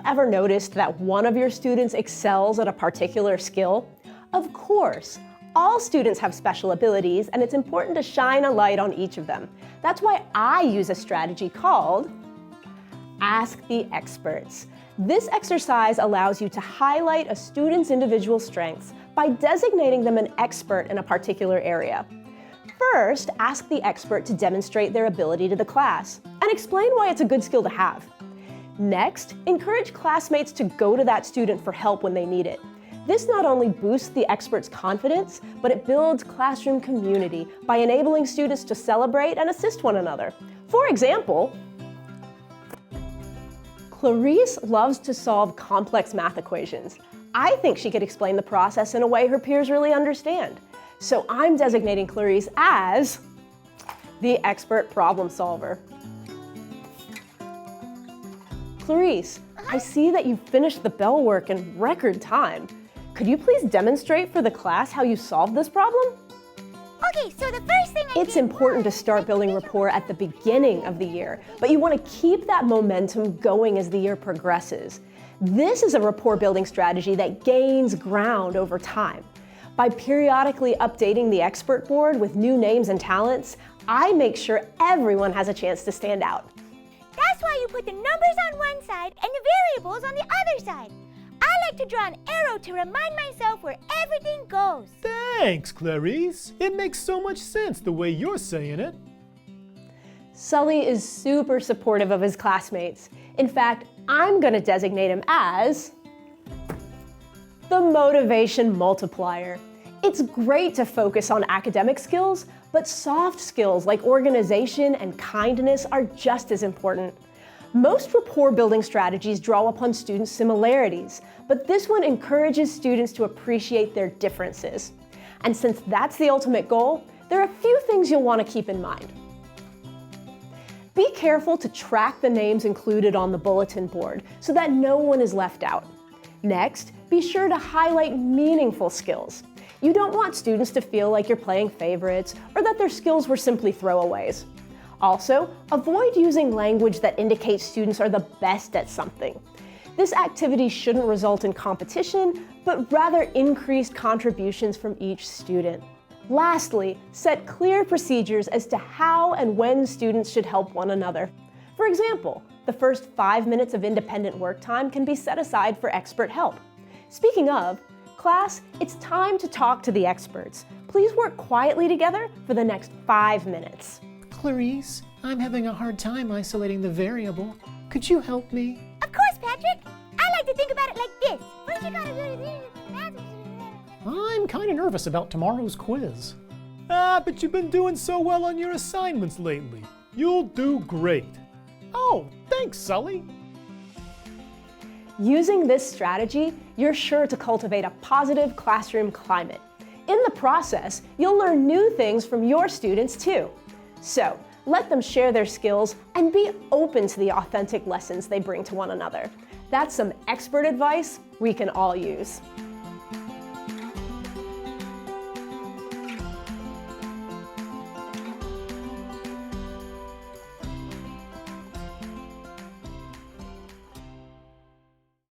ever noticed that one of your students excels at a particular skill? Of course. All students have special abilities, and it's important to shine a light on each of them. That's why I use a strategy called Ask the Experts. This exercise allows you to highlight a student's individual strengths by designating them an expert in a particular area. First, ask the expert to demonstrate their ability to the class and explain why it's a good skill to have. Next, encourage classmates to go to that student for help when they need it. This not only boosts the expert's confidence, but it builds classroom community by enabling students to celebrate and assist one another. For example, Clarice loves to solve complex math equations. I think she could explain the process in a way her peers really understand. So I'm designating Clarice as the expert problem solver. Clarice, I see that you finished the bell work in record time. Could you please demonstrate for the class how you solved this problem? Okay, so the first thing It's important to start building rapport at the beginning of the year, but you want to keep that momentum going as the year progresses. This is a rapport building strategy that gains ground over time. By periodically updating the expert board with new names and talents, I make sure everyone has a chance to stand out. That's why you put the numbers on one side and the variables on the other side. I like to draw an arrow to remind myself where everything goes. Thanks, Clarice. It makes so much sense the way you're saying it. Sully is super supportive of his classmates. In fact, I'm going to designate him as the motivation multiplier. It's great to focus on academic skills, but soft skills like organization and kindness are just as important. Most rapport building strategies draw upon students' similarities, but this one encourages students to appreciate their differences. And since that's the ultimate goal, there are a few things you'll want to keep in mind. Be careful to track the names included on the bulletin board so that no one is left out. Next, be sure to highlight meaningful skills. You don't want students to feel like you're playing favorites or that their skills were simply throwaways. Also, avoid using language that indicates students are the best at something. This activity shouldn't result in competition, but rather increased contributions from each student. Lastly, set clear procedures as to how and when students should help one another. For example, the first 5 minutes of independent work time can be set aside for expert help. Speaking of, class, it's time to talk to the experts. Please work quietly together for the next 5 minutes. Clarice, I'm having a hard time isolating the variable. Could you help me? Of course, Patrick. I like to think about it like this. First you gotta do this. I'm kind of nervous about tomorrow's quiz. But you've been doing so well on your assignments lately. You'll do great. Oh, thanks, Sully. Using this strategy, you're sure to cultivate a positive classroom climate. In the process, you'll learn new things from your students too. So, let them share their skills and be open to the authentic lessons they bring to one another. That's some expert advice we can all use.